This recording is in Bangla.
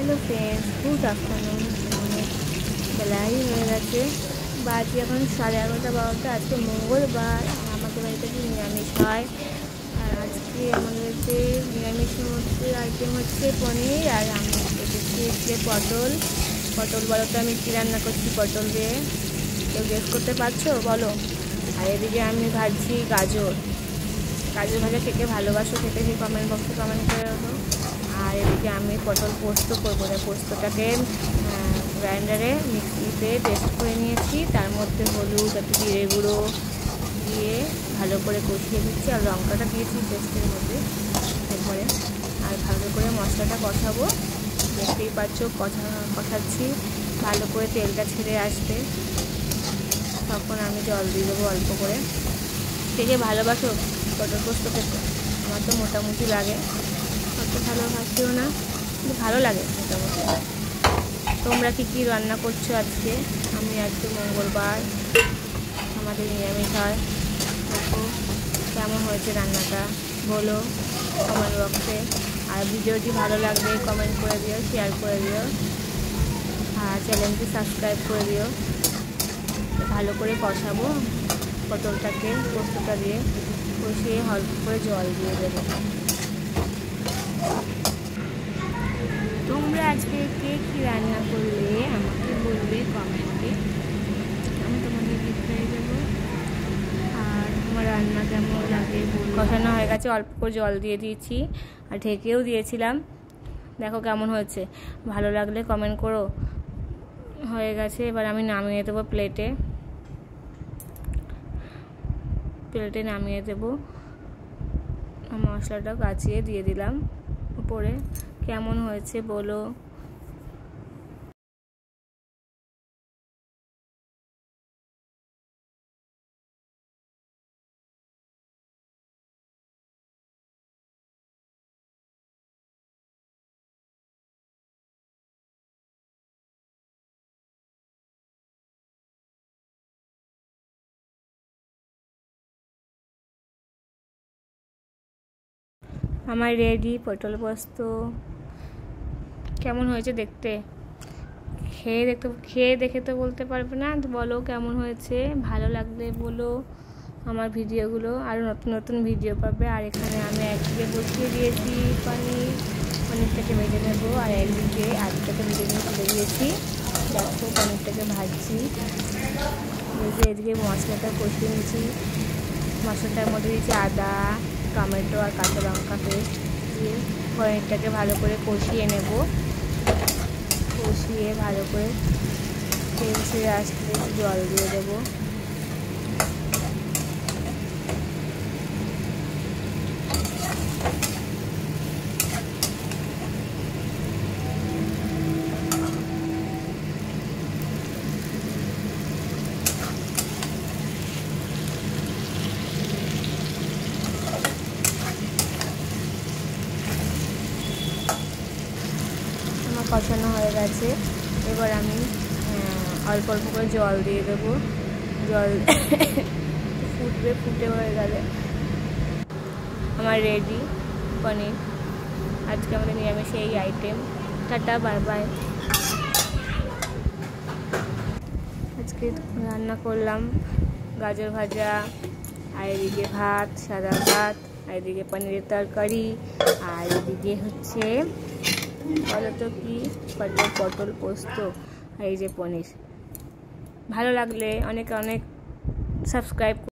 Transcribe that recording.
Hello friends, good afternoon. অনেক বেলাই হয়ে গেছে, বাজে এখন 11:30-12টা। আজকে মঙ্গলবার, আমাদের বাড়িতে কি নিরামিষ হয়। আর আজকে আমাদের বাড়িতে নিরামিষের মধ্যে আইটেম হচ্ছে পনির, আর আমি দেখছি হচ্ছে পটল বলো তো আমি কী রান্না করছি পটল দিয়ে, কেউ গেস করতে পারছো বলো। আর এদিকে আমি ভাজছি গাজর ভাজা। কে ভালোবাসো খেতে সেই কমেন্ট বক্সে কমেন্ট করে দেবো। আর এদিকে আমি পটল পোস্ত করবো, পোস্তটাকে গ্রাইন্ডারে মিক্সিতে পেস্ট করে নিয়েছি। তার মধ্যে হলুদ একটু জিরে গুঁড়ো দিয়ে ভালো করে কষিয়ে দিচ্ছি, আর লঙ্কাটা দিয়েছি পেস্টের মধ্যে একবারে। আর ভালো করে মশলাটা কষাবো, দেখতেই পাচ্ছ কষাচ্ছি। ভালো করে তেলটা ছেড়ে আসবে, তখন আমি জল দিয়ে দেবো অল্প করে। থেকে ভালোবাসো পটল পোস্ত খেতে? আমার তো মোটামুটি লাগে, অত ভালো খাচ্ছিও না, কিন্তু ভালো লাগে মোটামুটি। তোমরা কী রান্না করছো আজকে? আমি আজকে মঙ্গলবার, আমাদের নিরামিষ হয়। দেখো কেমন হয়েছে রান্নাটা বলো কমেন্ট বক্সে। আর ভিডিওটি ভালো লাগলে কমেন্ট করে দিও, শেয়ার করে দিও, আর চ্যানেলটি সাবস্ক্রাইব করে দিও। ভালো করে কষাবো পটলটাকে পোস্তটা দিয়ে, কষিয়ে অল্প করে জল দিয়ে দেবো। তোমরা আজকে কে কী রান্না করলে আমাকে বলবে কমেন্টে, আমি তোমাদের রিপ্লাই দেবো। আর আমার রান্না কেমন লাগে কষানো হয়ে গেছে, অল্প করে জল দিয়ে দিয়েছি আর ঢেকেও দিয়েছিলাম। দেখো কেমন হয়েছে, ভালো লাগলে কমেন্ট করো। হয়ে গেছে, এবার আমি নামিয়ে দেবো প্লেটে নামিয়ে দেবো। মশলাটা কাচিয়ে দিয়ে দিলাম উপরে। কেমন হয়েছে বলো। আমার রেডি পটল পোস্ত। কেমন হয়েছে দেখতে? খেয়ে দেখে তো বলতে পারবে না, বলো কেমন হয়েছে। ভালো লাগলে বলো। আমার ভিডিওগুলো আরও নতুন নতুন ভিডিও পাবে। আর এখানে আমি একদিকে বসিয়ে দিয়েছি পনিরটাকে ভেজে নেবো, আর একদিকে আলুটাকে ভেজে নিয়ে তুলে দিয়েছি। দেখো পনিরটাকে ভাজছি, এদিকে মশলাটা কষিয়ে নিয়েছি। মশলাটার মধ্যে দিয়েছি আদা, টমেটো আর কাঁচা লঙ্কা পেস্ট দিয়ে পনিরটাকে ভালো করে কষিয়ে নেব। কষিয়ে ভালো করে তেল ছেড়ে আসলে জল দিয়ে দেবো। কষানো হয়ে গেছে, এবার আমি অল্প অল্প করে জল দিয়ে দেবো। জল ফুটে হয়ে গেলে আমার রেডি পনির। আজকে আমাদের নিরামিষ এই আইটেম। Tata, bye bye. আজকে রান্না করলাম গাজর ভাজা, আর এদিকে ভাত, সাদা ভাত, আর এদিকে পনিরের তরকারি, আর এদিকে হচ্ছে বলো তো কি পটল পোস্ত, আর এই যে পনির। ভালো লাগলে অনেক সাবস্ক্রাইব